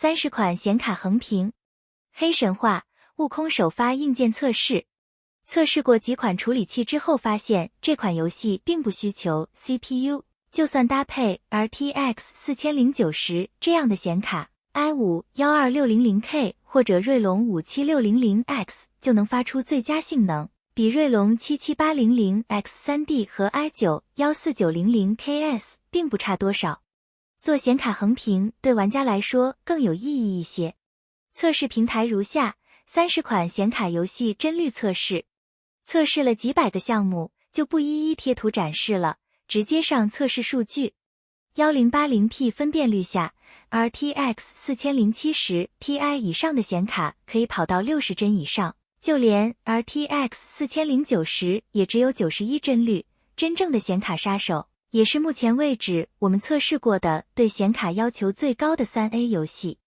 30款显卡横屏。黑神话：悟空首发硬件测试。测试过几款处理器之后发现，这款游戏并不需求 CPU， 就算搭配 RTX 4090这样的显卡 i5-12600K 或者锐龙 57600X 就能发出最佳性能，比锐龙 77800X3D 和 i9-14900KS 并不差多少。做显卡横屏对玩家来说更有意义一些。测试平台如下：30款显卡游戏帧率测试。测试了几百个项目，就不一一贴图展示了，直接上测试数据。1080p 分辨率下 ，RTX 4070 Ti 以上的显卡可以跑到60帧以上，就连 RTX 4090也只有91帧率。真正的显卡杀手，也是目前为止我们测试过的对显卡要求最高的 3A 游戏。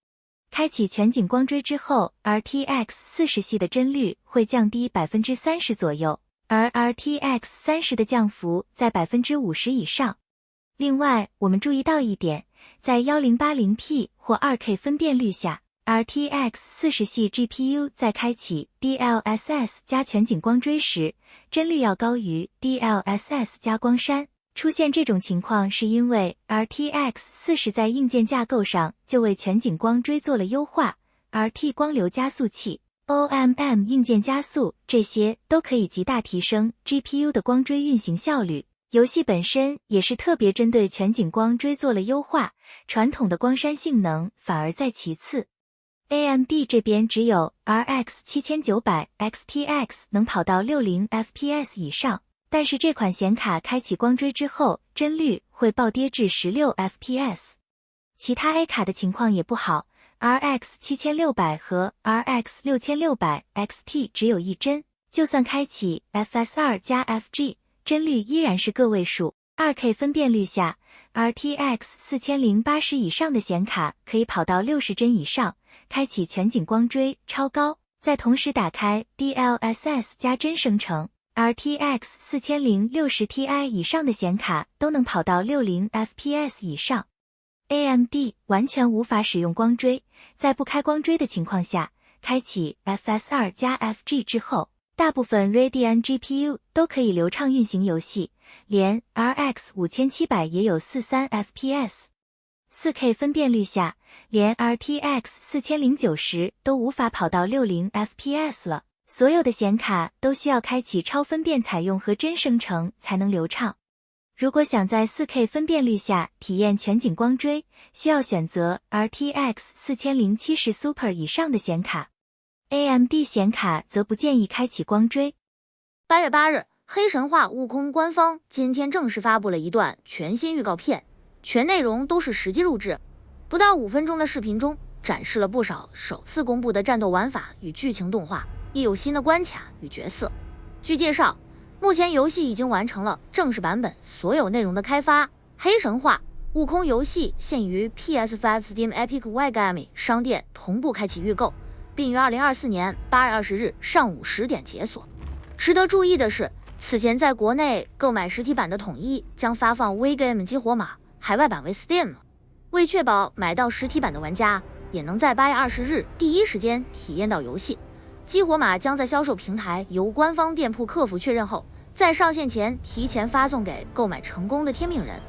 开启全景光追之后 ，RTX 40系的帧率会降低 30% 左右，而 RTX 30的降幅在 50% 以上。另外，我们注意到一点，在 1080p 或 2K 分辨率下 ，RTX 40系 GPU 在开启 DLSS 加全景光追时，帧率要高于 DLSS 加光栅。出现这种情况是因为 RTX 40在硬件架构上就为全景光追做了优化 ，RT 光流加速器、OMM 硬件加速这些都可以极大提升 GPU 的光追运行效率。游戏本身也是特别针对全景光追做了优化，传统的光栅性能反而在其次。AMD 这边只有 RX 7900 XTX 能跑到60 FPS 以上。但是这款显卡开启光追之后，帧率会暴跌至16 FPS。其他 A 卡的情况也不好 ，RX 7600和 RX 6600 XT 只有1帧，就算开启 FS2 加 FG， 帧率依然是个位数。2K 分辨率下 ，RTX 4080以上的显卡可以跑到60帧以上，开启全景光追超高，再同时打开 DLSS 加帧生成。RTX 4060 Ti 以上的显卡都能跑到60 FPS 以上。AMD 完全无法使用光追，在不开光追的情况下，开启 FS2 加 FG 之后，大部分 Radeon GPU 都可以流畅运行游戏，连 RX 5700也有43 FPS。4K 分辨率下，连 RTX 4090都无法跑到60 FPS 了。所有的显卡都需要开启超分辨采用和帧生成才能流畅。如果想在 4K 分辨率下体验全景光追，需要选择 RTX 4070 Super 以上的显卡。AMD 显卡则不建议开启光追。8月8日，黑神话：悟空官方今天正式发布了一段全新预告片，全内容都是实际录制，不到5分钟的视频中展示了不少首次公布的战斗玩法与剧情动画。亦有新的关卡与角色。据介绍，目前游戏已经完成了正式版本所有内容的开发。黑神话：悟空游戏现于 PS5 Steam Epic Wegami 商店同步开启预购，并于2024年8月20日上午10点解锁。值得注意的是，此前在国内购买实体版的统一将发放 Wegame 激活码，海外版为 Steam。为确保买到实体版的玩家也能在8月20日第一时间体验到游戏，激活码将在销售平台由官方店铺客服确认后，在上线前提前发送给购买成功的天命人。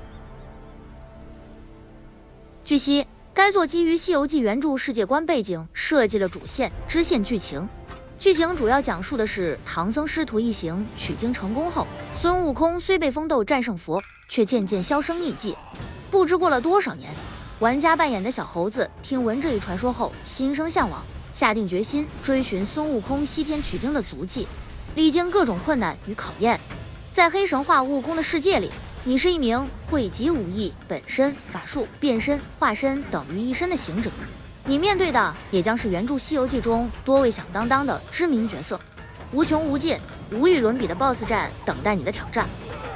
据悉，该作基于《西游记》原著世界观背景设计了主线、支线剧情。剧情主要讲述的是唐僧师徒一行取经成功后，孙悟空虽被封斗战胜佛，却渐渐销声匿迹。不知过了多少年，玩家扮演的小猴子听闻这一传说后，心生向往。下定决心追寻孙悟空西天取经的足迹，历经各种困难与考验。在黑神话悟空的世界里，你是一名汇集武艺、本身、法术、变身、化身等于一身的行者。你面对的也将是原著《西游记》中多位响当当的知名角色，无穷无尽、无与伦比的 BOSS 战等待你的挑战。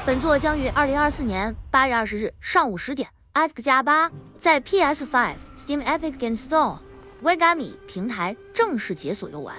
本作将于2024年8月20日上午10点 Epic+8 在 PS5 Steam Epic Game Store。Wegami 平台正式解锁游玩。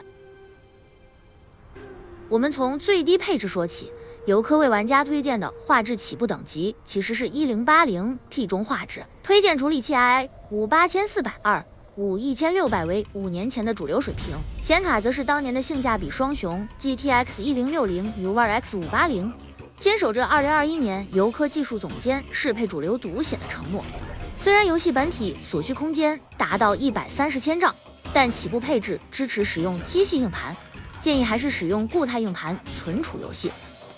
我们从最低配置说起，游客为玩家推荐的画质起步等级其实是1080P 中画质，推荐处理器 i5 8420 51600为5年前的主流水平。显卡则是当年的性价比双雄 GTX 1060与 RX 580，坚守着2021年游科技术总监适配主流独显的承诺。虽然游戏本体所需空间达到130千兆，但起步配置支持使用机系硬盘，建议还是使用固态硬盘存储游戏。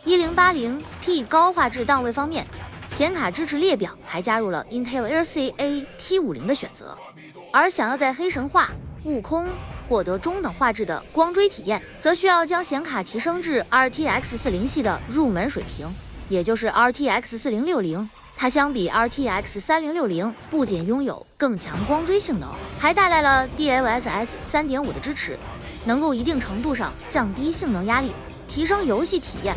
1080p 高画质档位方面，显卡支持列表还加入了 Intel LCA T50 的选择。而想要在黑神话、悟空获得中等画质的光追体验，则需要将显卡提升至 RTX 40系的入门水平，也就是 RTX 4060。它相比 RTX 3060不仅拥有更强光追性能，还带来了 DLSS 3.5 的支持，能够一定程度上降低性能压力，提升游戏体验。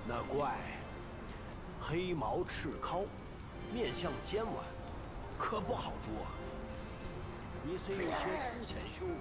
那怪黑毛赤尻，面相尖婉，可不好捉。你虽有些粗浅修为，